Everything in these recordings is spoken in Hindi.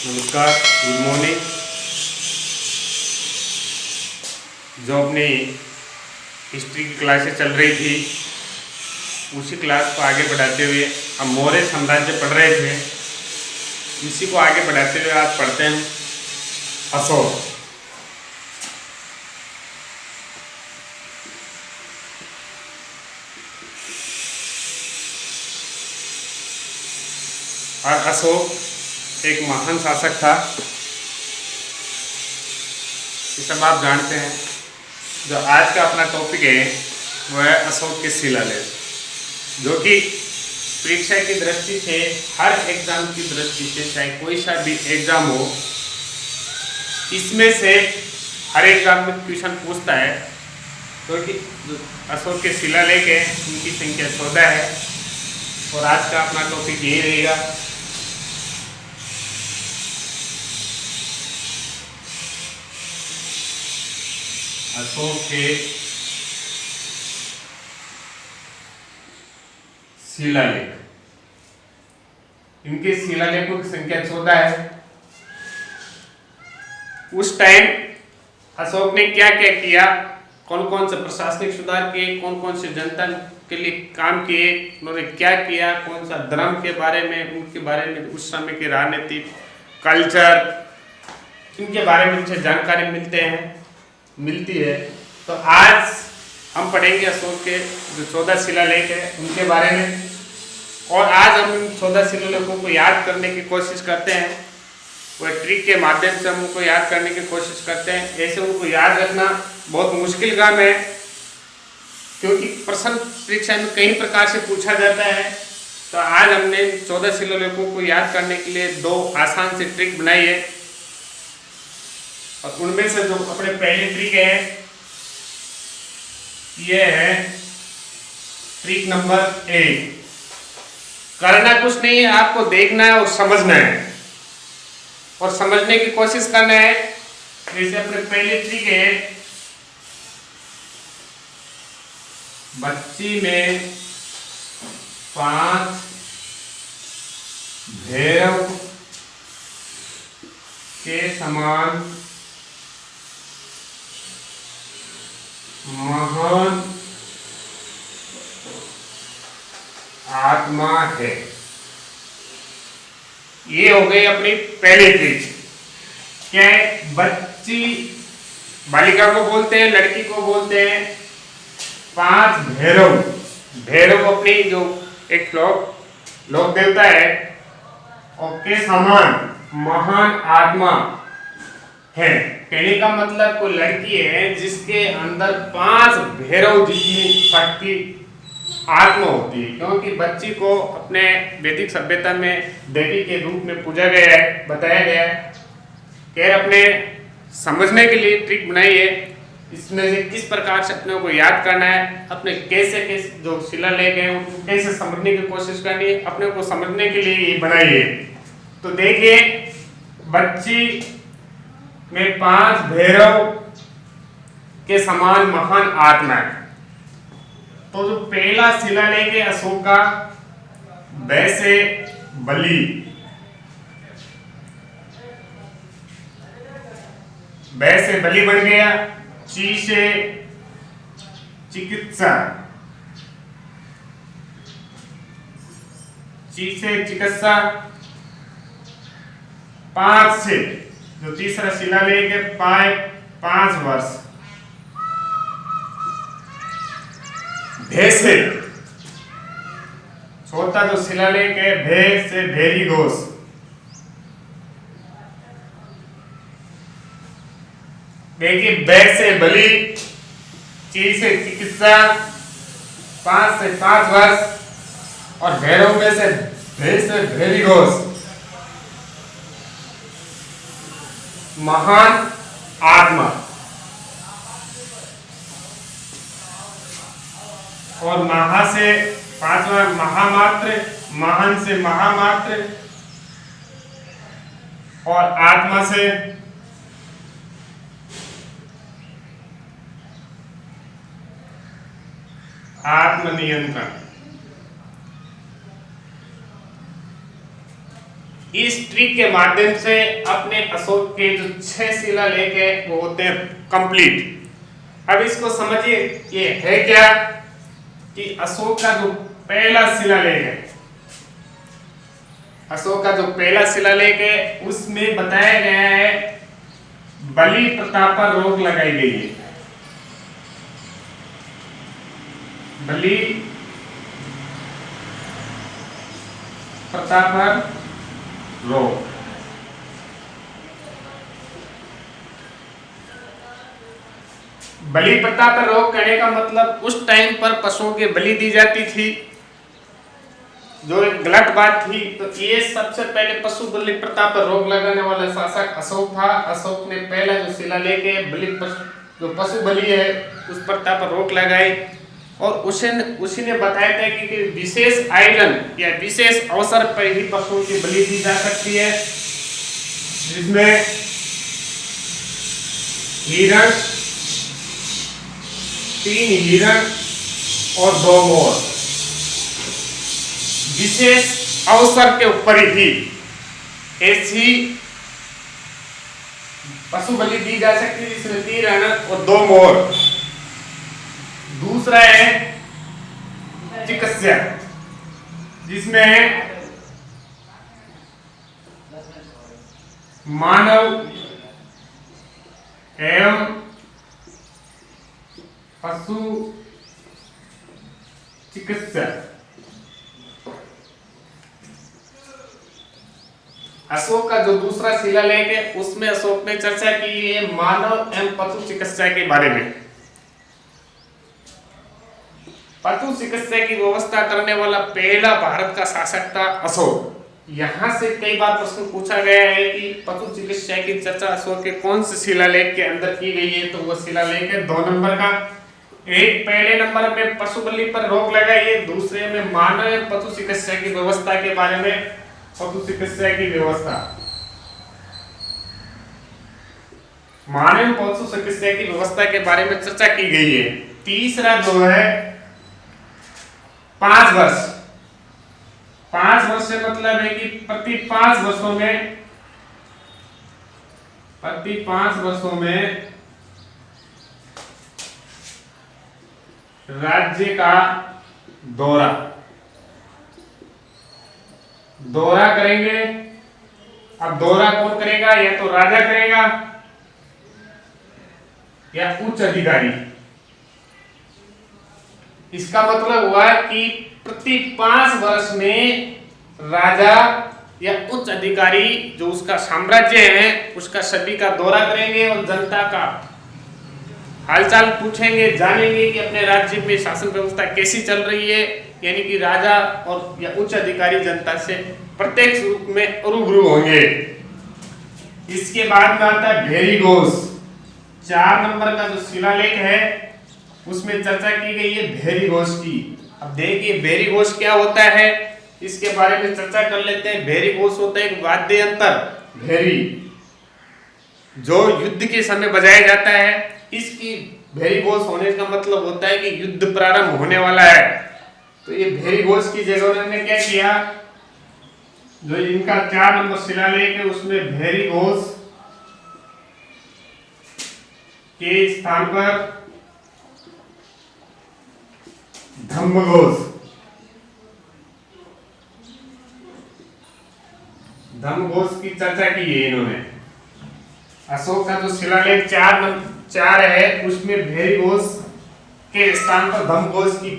नमस्कार, गुड मॉर्निंग। जो अपनी हिस्ट्री की क्लासेस चल रही थी उसी क्लास को आगे बढ़ाते हुए हम मौर्य साम्राज्य पढ़ रहे थे, इसी को आगे बढ़ाते हुए आज पढ़ते हैं अशोक। और अशोक एक महान शासक था, ये सब आप जानते हैं। जो आज का अपना टॉपिक है वो है अशोक के शिलालेख, जो कि परीक्षा की दृष्टि से, हर एग्जाम की दृष्टि से, चाहे कोई सा भी एग्जाम हो, इसमें से हर एग्जाम में क्वेश्चन पूछता है। क्योंकि जो अशोक के शिलालेख है उनकी संख्या 14 है और आज का अपना टॉपिक यही रहेगा। अशोक के शिलालेख। इनके शिलालेखों की संख्या 14 है। उस टाइम अशोक ने क्या क्या किया, कौन कौन से प्रशासनिक सुधार किए, कौन कौन से जनता के लिए काम किए, उन्होंने क्या किया, कौन सा धर्म के बारे में, उनके बारे में, उस समय के राजनीतिक कल्चर, इनके बारे में मुझे जानकारी मिलती है। तो आज हम पढ़ेंगे अशोक के जो 14 शिलालेख है उनके बारे में, और आज हम इन 14 शिलालेखों को याद करने की कोशिश करते हैं। वह ट्रिक के माध्यम से हम उनको याद करने की कोशिश करते हैं। ऐसे उनको याद रखना बहुत मुश्किल काम है, क्योंकि प्रश्न परीक्षा में कई प्रकार से पूछा जाता है। तो आज हमने 14 शिलालेखों को याद करने के लिए 2 आसान से ट्रिक बनाई है, और उनमें से जो अपने पहले ट्रिक है ये है ट्रिक नंबर 1। करना कुछ नहीं है, आपको देखना है और समझना है, और समझने की कोशिश करना है। जैसे अपने पहले ट्रिक है, बच्ची में 5 भैरव के समान महान आत्मा है। ये हो गई अपनी पहली ट्रिक। क्या है? बच्ची, बालिका को बोलते हैं, लड़की को बोलते हैं 5 भैरव। भैरव अपनी जो एक लोक देवता है, और के समान महान आत्मा है। कहने का मतलब कोई लड़की है जिसके अंदर 5 भैरव जितनी शक्ति आत्मा होती है। क्योंकि बच्ची को अपने वैदिक सभ्यता में देवी के रूप में पूजा गया है, बताया गया है। खैर, अपने समझने के लिए ट्रिक बनाई है, इसमें से किस प्रकार से अपने को याद करना है, अपने कैसे कैसे जो शिलालेख है उनको कैसे समझने की कोशिश करनी है, अपने को समझने के लिए ये बनाई है। तो देखिए, बच्ची में 5 भैरव के समान महान आत्मा है। तो जो पहला शिलालेख है अशोक का, वैसे बलि, वैसे बलि बन गया। ची से चिकित्सा, ची से चिकित्सा। 5 से जो तीसरा शिलालेख है, 5 वर्ष। भे से चौथा जो शिलालेख है, भे से भेरी घोष। देखिए, बै से बलि, ची से चिकित्सा, 5 से 5 वर्ष, और भैरव में से भे से भेरी घोष, महान आत्मा। और महा से 5वां महामात्र, महान से महामात्र, और आत्मा से आत्मनियंत्रण। इस ट्रिक के माध्यम से अपने अशोक के जो 6 शिलालेख है वो होते हैं कंप्लीट। अब इसको समझिए, ये है क्या कि अशोक का जो पहला शिलालेख है, अशोक का जो पहला शिलालेख है उसमें बताया गया है बलि प्रथा पर रोक लगाई गई है। बलि प्रथा पर रोक। बलि प्रथा पर रोक करने का मतलब उस टाइम पर पशुओं की बलि दी जाती थी, जो एक गलत बात थी। तो ये सबसे पहले पशु बलि प्रथा पर रोक लगाने वाला शासक अशोक था। अशोक ने पहला जो शिलालेख है जो पशु बलि है उस प्रथा पर रोक लगाई, और उसी ने बताया था कि विशेष आयोजन या विशेष अवसर पर ही पशुओं की बलि दी जा सकती है, जिसमें हिरण, 3 हिरण और 2 मोर विशेष अवसर के ऊपर ही ऐसी पशु बलि दी जा सकती है, जिसमें 3 हिरण और 2 मोर। दूसरा है चिकित्सा, जिसमें मानव एवं पशु चिकित्सा। अशोक का जो दूसरा शिलालेख है उसमें अशोक ने चर्चा की है मानव एवं पशु चिकित्सा के बारे में। पशु चिकित्सा की व्यवस्था करने वाला पहला भारत का शासक था अशोक। यहाँ से कई बार प्रश्न पूछा गया है कि पशु चिकित्सा की चर्चा अशोक के कौन से शिलालेख के अंदर की गई है, तो वो शिलालेख है 2 नंबर का। एक पहले नंबर में पशु बलि पर रोक लगाई है, दूसरे में मानव एवं पशु चिकित्सा की व्यवस्था के बारे में, पशु चिकित्सा की व्यवस्था, मानव पशु चिकित्सा की व्यवस्था के बारे में चर्चा की गई है। तीसरा जो है 5 वर्ष। 5 वर्ष से मतलब है कि प्रति 5 वर्षों में राज्य का दौरा करेंगे। अब दौरा कौन करेगा, या तो राजा करेगा या उच्च अधिकारी। इसका मतलब हुआ कि प्रति 5 वर्ष में राजा या उच्च अधिकारी जो उसका साम्राज्य है उसका सभी का दौरा करेंगे और जनता का हालचाल पूछेंगे, जानेंगे कि अपने राज्य में शासन व्यवस्था कैसी चल रही है। यानी कि राजा और या उच्च अधिकारी जनता से प्रत्यक्ष रूप में रूबरू होंगे। इसके बाद में आता है भेरी घोष। 4 नंबर का जो शिलालेख है उसमें चर्चा की गई है भेरी घोष की। अब देखिए भेरी घोष क्या होता है, इसके बारे में चर्चा कर लेते हैं। भेरी घोष होता है एक वाद्य यंत्र, भेरी, जो युद्ध के समय बजाया जाता है। इसकी भेरी घोष होने का मतलब होता है कि युद्ध प्रारंभ होने वाला है। तो ये भेरी घोष की जगह उन्होंने क्या किया, जो इनका 4 नंबर शिलालेख है उसमें भेरी घोष के स्थान पर धम्मघोष की चर्चा की है इन्होंने। अशोक का जो शिलालेख 4 है उसमें भेरी घोष के स्थान पर धम्मघोष की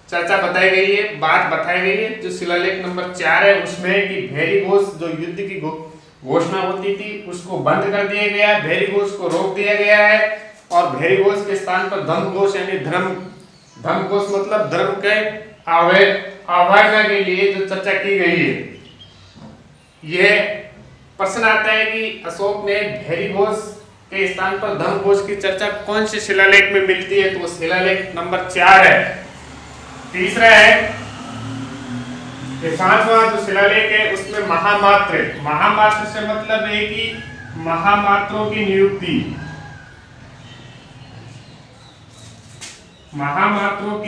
चर्चा बताई गई है, बात बताई गई है। जो शिलालेख नंबर 4 है उसमें कि भेरी घोष जो युद्ध की घोषणा होती थी उसको बंद कर दिया गया, भेरी घोष को रोक दिया गया है, और भेरी घोष के स्थान पर धम्मघोष यानी धम्मघोष मतलब धर्म के अवहेलना के लिए जो चर्चा की गई है। यह प्रश्न आता है कि अशोक ने भेरी घोष के स्थान पर धम्मघोष की चर्चा कौन से शिलालेख में मिलती है, तो वो शिलालेख नंबर 4 है। तीसरा है 5वां जो शिलालेख है उसमें महामात्र से मतलब है कि महामात्रों की नियुक्ति, महामात्रों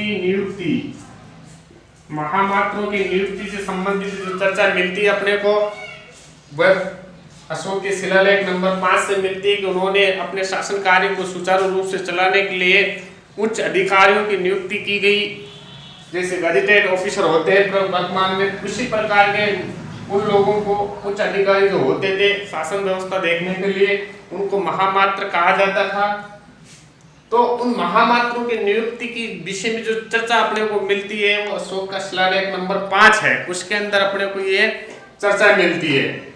की नियुक्ति से संबंधित जो चर्चा मिलती है अपने को वह अशोक के शिलालेख नंबर 5 से मिलती है कि उन्होंने अपने शासन कार्य को सुचारू रूप से चलाने के लिए उच्च अधिकारियों की नियुक्ति की गई, जैसे गजेटेड ऑफिसर होते हैं वर्तमान में, उसी प्रकार के उन लोगों को उच्च अधिकारी जो होते थे शासन व्यवस्था देखने के लिए, उनको महामात्र कहा जाता था। तो उन महामात्रों की नियुक्ति की विषय में जो चर्चा अपने को मिलती है वो अशोक का शिलालेख नंबर 5 है, उसके अंदर अपने को ये चर्चा मिलती है।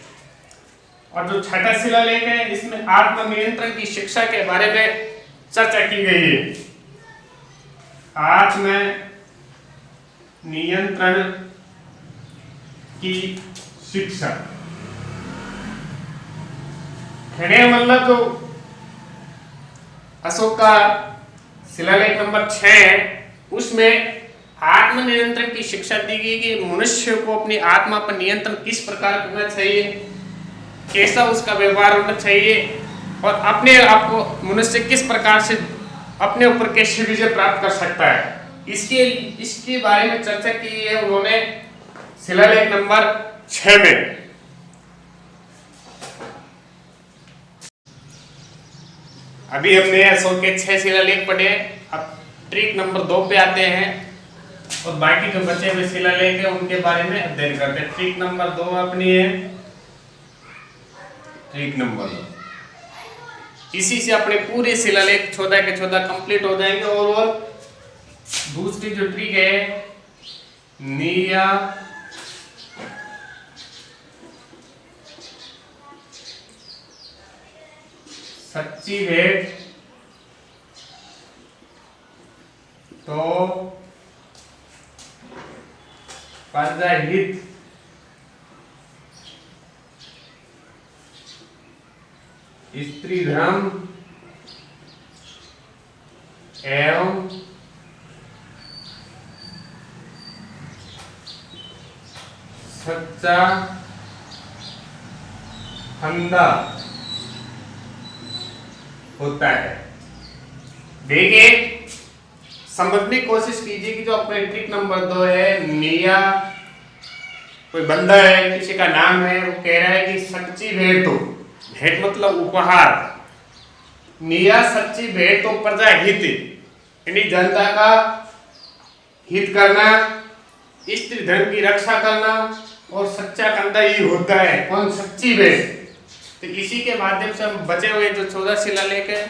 और जो छठा शिलालेख है इसमें आत्मनियंत्रण की शिक्षा के बारे में चर्चा की गई है। आत्म नियंत्रण की शिक्षा मतलब जो अशोक का शिलालेख नंबर 6 है उसमें आत्मनियंत्रण की शिक्षा दी गई कि मनुष्य को अपनी आत्मा पर नियंत्रण किस प्रकार करना चाहिए, कैसा उसका व्यवहार होना चाहिए और अपने आप को मनुष्य किस प्रकार से अपने ऊपर कैसे विजय प्राप्त कर सकता है, इसके बारे में चर्चा की है उन्होंने शिलालेख नंबर 6 में। अभी हमने अशोक के 6 शिलालेख पढ़े, अब ट्रिक नंबर 2 पे आते हैं और बाकी जो बचे हुए शिलालेख है उनके बारे में अध्ययन करते हैं। ट्रिक नंबर 2 अपनी है, ट्रिक नंबर 2, इसी से अपने पूरे शिलालेख 14 के 14 कंप्लीट हो जाएंगे। और दूसरी जो ट्रिक है निया सच्ची भेंट तो प्रजाहित स्त्री धर्म एवं सच्चा फंदा होता है। देखिए समझने की कोशिश कीजिए कि जो अपने ट्रिक नंबर 2 है, निया कोई बंदा है, किसी का नाम है, वो कह रहा है कि सच्ची भेंट तो, भेंट मतलब उपहार, निया सच्ची भेंट तो प्रजा हित, यानी जनता का हित करना, स्त्री धर्म की रक्षा करना और सच्चा कंधा ही होता है कौन, सच्ची भेंट। तो इसी के माध्यम से हम बचे हुए जो 14 शिलालेख है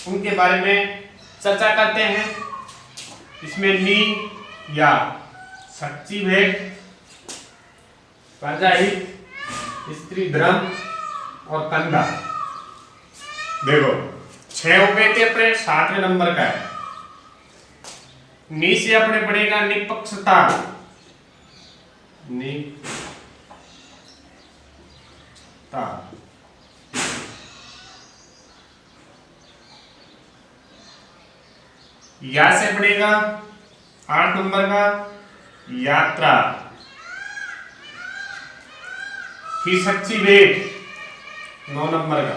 उनके बारे में चर्चा करते हैं। इसमें नी या सच्ची भेंट, प्रजाहित, स्त्री धर्म और कंधा। देखो 6 हो गए थे अपने, 7वें नंबर का है। नी से अपने पढ़ेगा निष्पक्षता, या से पढ़ेगा 8 नंबर का यात्रा, फिर सच्ची भेंट 9 नंबर का,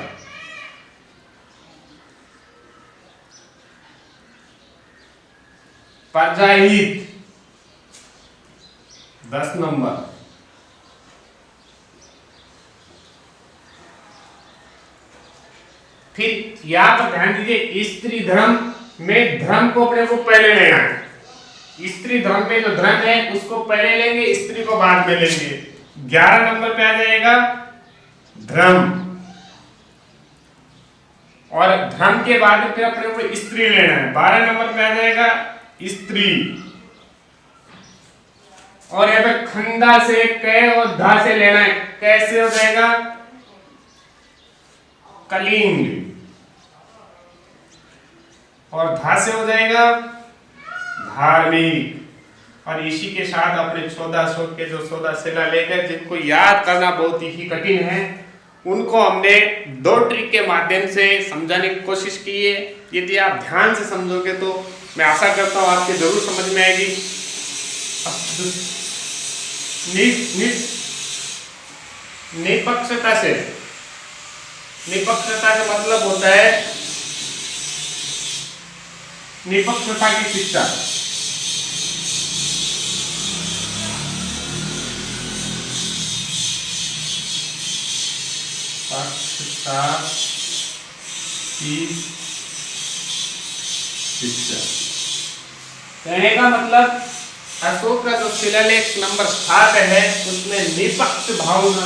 प्रजाहित 10 नंबर, फिर यहां पर ध्यान दीजिए स्त्री धर्म में धर्म को अपने को पहले लेना है। स्त्री धर्म में जो धर्म है उसको पहले लेंगे, स्त्री को बाद में लेंगे। 11 नंबर पे आ जाएगा धर्म, और धर्म के बाद में फिर अपने को स्त्री लेना है। 12 नंबर पे आ जाएगा स्त्री, और यहाँ पे खंदा से कै और धा से लेना है, कैसे हो जाएगा कलिंग, और धा से हो जाएगा धार्मिक। और इसी के साथ अपने 14 अशोक के जो 14 शिलालेख है जिनको याद करना बहुत ही कठिन है, उनको हमने 2 ट्रिक के माध्यम से समझाने की कोशिश की है। यदि आप ध्यान से समझोगे तो मैं आशा करता हूँ आपके जरूर समझ में आएगी। निष्पक्षता से, निष्पक्षता का मतलब होता है निष्पक्षता की शिक्षा। की शिक्षा। कहने का मतलब अशोक का जो शिलालेख नंबर 7 है उसमें निष्पक्ष भावना,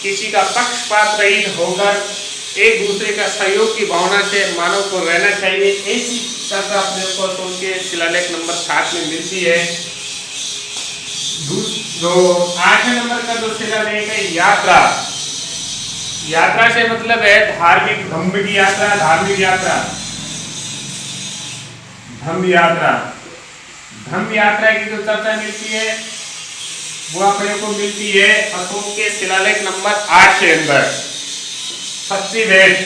किसी का पक्षपात रहित होकर एक दूसरे का सहयोग की भावना से मानव को रहना चाहिए, ऐसी शिक्षा अपने को अशोक के शिलालेख नंबर 7 में मिलती है। जो 8वें नंबर का जो शिलालेख है यात्रा, यात्रा से मतलब है धार्मिक धम्म की यात्रा, धार्मिक यात्रा, धम्म यात्रा। धम्म यात्रा की जो चर्चा मिलती है वो अपने को मिलती है अशोक के शिलालेख नंबर 8 के अंदर। शक्ति भेद,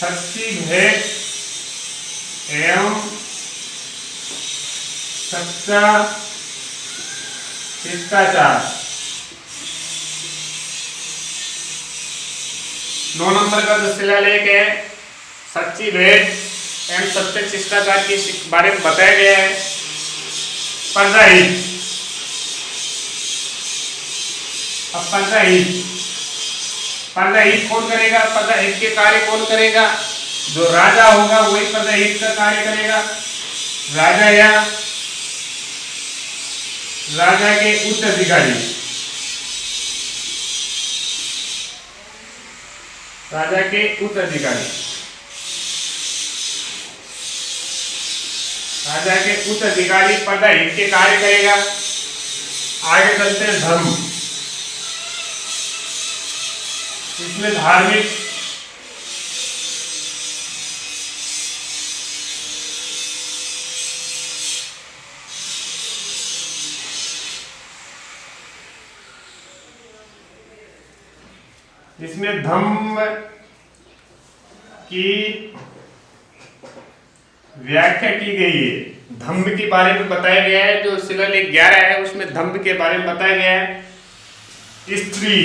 शक्ति भेद एवं सच्चा शिष्टाचार। 9 नंबर का जो शिलालेख है सच्ची भेद एवं सत्य शिष्टाचार के बारे में बताया गया है। प्रजाहित, अब प्रजाहित कौन करेगा? प्रजाहित के कार्य कौन करेगा? जो राजा होगा वही प्रजाहित का कार्य करेगा। राजा या राजा के उच्च अधिकारी, राजा के उच्च अधिकारी, राजा के उच्च अधिकारी प्रजाहित के कार्य करेगा। आगे चलते हैं धर्म, इसमें धार्मिक, इसमें धम्म की व्याख्या की गई है। धम्म के बारे में बताया गया है। जो शिलालेख 11 है उसमें धम्म के बारे में बताया गया है। स्त्री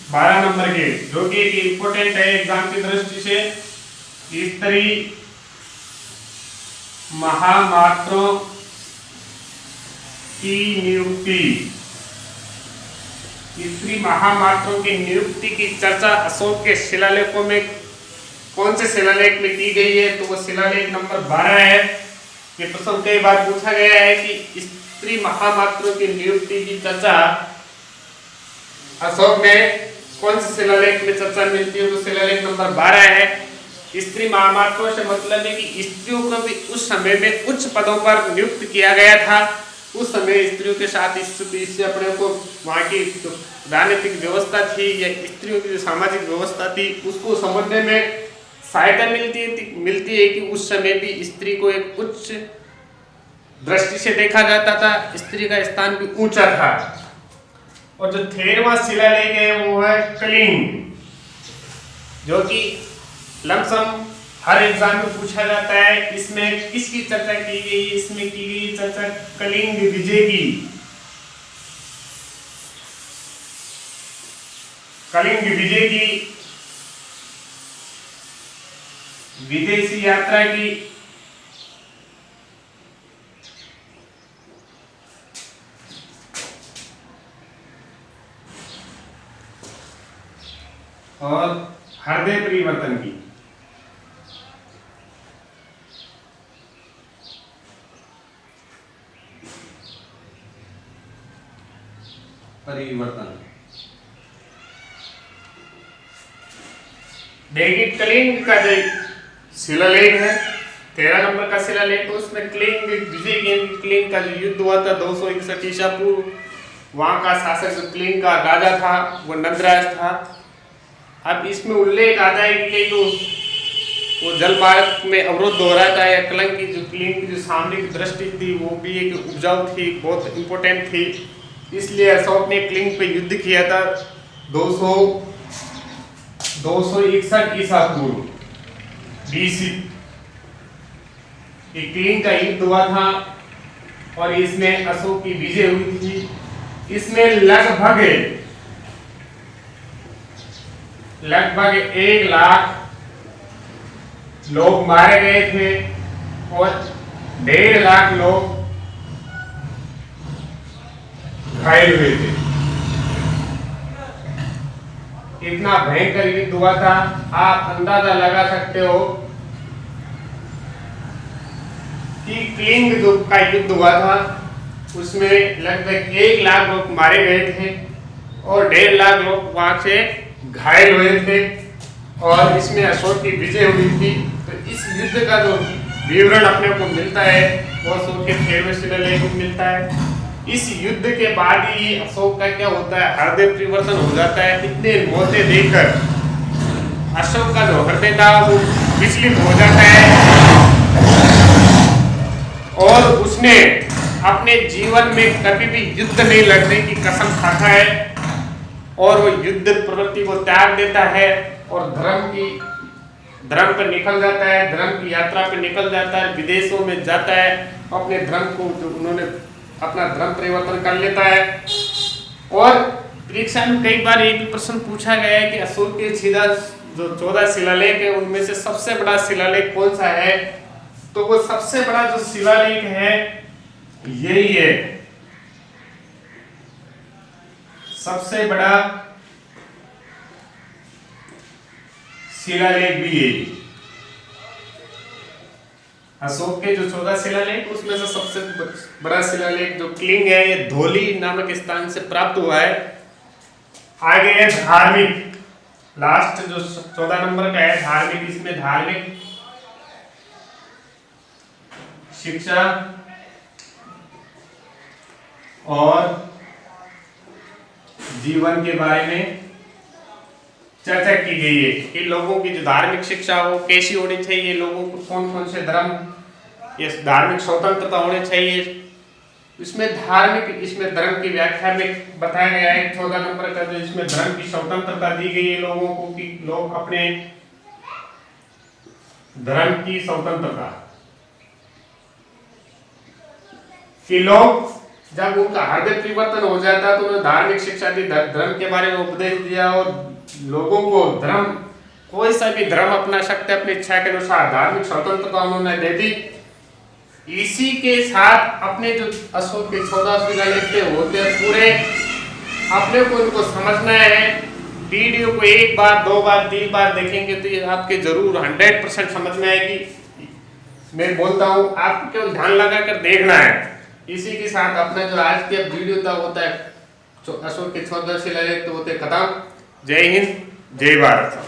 12 नंबर के, जो कि एक इंपोर्टेंट है एग्जाम की दृष्टि से। स्त्री महामात्रों की नियुक्ति, स्त्री महामात्रों की नियुक्ति की चर्चा अशोक के शिलालेखों में कौन से शिलालेख में की गई है? तो वो शिलालेख नंबर 12 है। ये प्रश्न कई बार पूछा गया है कि स्त्री महामात्रों की नियुक्ति की चर्चा अशोक में कौन से शिलालेख में चर्चा मिलती है? तो शिलालेख नंबर 12 है। स्त्री महामात्रों से मतलब है कि स्त्रियों को भी उस समय में उच्च पदों पर नियुक्त किया गया था। उस समय स्त्रियों के साथ इससे अपने को वहाँ की जो राजनीतिक व्यवस्था थी या स्त्रियों की जो सामाजिक व्यवस्था थी उसको समझने में सहायता मिलती है कि उस समय भी स्त्री को एक उच्च दृष्टि से देखा जाता था, स्त्री का स्थान भी ऊंचा था। और जो 13वां शिलालेख है वो है कलिंग, जो कि लमसम हर एग्जाम में पूछा जाता है। इसमें किसकी चर्चा की गई? इसमें की गई चर्चा कलिंग विजय की, कलिंग विजय की, विदेशी यात्रा की, और हृदय परिवर्तन की। परिवर्तन देखिए, कलिंग का जो शिलालेख है 13 नंबर का शिलालेख, उसमें कलिंग विजय कलिंग का जो युद्ध हुआ था 261 ईसा पूर्व, वहां का शासक जो कलिंग का राजा था वो नंदराज था। अब इसमें उल्लेख आता है कि तो वो जल मार्ग में अवरुद्ध हो रहा था या कलिंग की जो सामरिक दृष्टि थी वो भी एक उपजाऊ थी, बहुत इंपॉर्टेंट थी। इसलिए अशोक ने कलिंग पे युद्ध किया था 261 ईसा पूर्व BC। कलिंग का युद्ध हुआ था और इसमें अशोक की विजय हुई थी। इसमें लगभग 1 लाख लोग मारे गए थे और 1.5 लाख लोग घायल हुए थे। कितना भयंकर युद्ध हुआ था, आप अंदाजा लगा सकते हो कि क्लिंग जो का युद्ध हुआ था उसमें लगभग 1 लाख लोग मारे गए थे और 1.5 लाख लोग वहां से घायल हुए थे और इसमें अशोक की विजय हुई थी। तो इस युद्ध का जो विवरण अपने को मिलता है वो अशोक के 13वें शिलालेख में मिलता है। इस युद्ध के बाद ही अशोक का क्या होता है, हृदय परिवर्तन हो जाता है। इतने मौतें देखकर अशोक का जो हृदय था वो विचलित हो जाता है और उसने अपने जीवन में कभी भी युद्ध नहीं लड़ने की कसम खाता है और वो युद्ध प्रवृत्ति को त्याग देता है और धर्म पर निकल जाता है, धर्म की यात्रा पे निकल जाता है, विदेशों में जाता है, अपने धर्म को जो उन्होंने अपना धर्म परिवर्तन कर लेता है। और परीक्षा में कई बार ये भी प्रश्न पूछा गया है कि अशोक के जो 14 शिलालेख है उनमें से सबसे बड़ा शिलालेख कौन सा है, तो वो सबसे बड़ा जो शिलालेख है यही है, सबसे बड़ा शिलालेख भी यही। अशोक के जो 14 शिलालेख उसमें से सबसे बड़ा शिलालेख जो क्लिंग है ये धौली नामक स्थान से प्राप्त हुआ है। आगे है धार्मिक, लास्ट जो 14 नंबर का है धार्मिक, इसमें धार्मिक शिक्षा और जीवन के बारे में चर्चा की गई है कि लोगों की जो धार्मिक शिक्षा हो कैसी होनी चाहिए, लोगों को कौन कौन से धर्म, ये धार्मिक स्वतंत्रता होनी चाहिए। इसमें धर्म की व्याख्या में बताया गया है 14 नंबर का, जो इसमें धर्म की स्वतंत्रता दी गई है लोगों को कि लोग अपने धर्म की स्वतंत्रता, कि लोग जब उनका हृदय परिवर्तन हो जाता है तो उन्हें धार्मिक शिक्षा दी, धर्म के बारे में उपदेश दिया और लोगों को धर्म, कोई सा भी धर्म अपना सकते अपनी इच्छा के अनुसार, धार्मिक स्वतंत्रता उन्होंने दे दी। इसी के साथ अपने जो अशोक के 14 शिलालेख होते हैं पूरे अपने को इनको समझना है। वीडियो को 1 बार 2 बार 3 बार देखेंगे तो ये आपके जरूर 100% समझ में आएगी। मैं बोलता हूँ आपको केवल ध्यान लगा कर देखना है। इसी के साथ अपना जो आज के वीडियो था होता है अशोक के 14 शिलालेख तो होते खत्म। जय हिंद, जय भारत।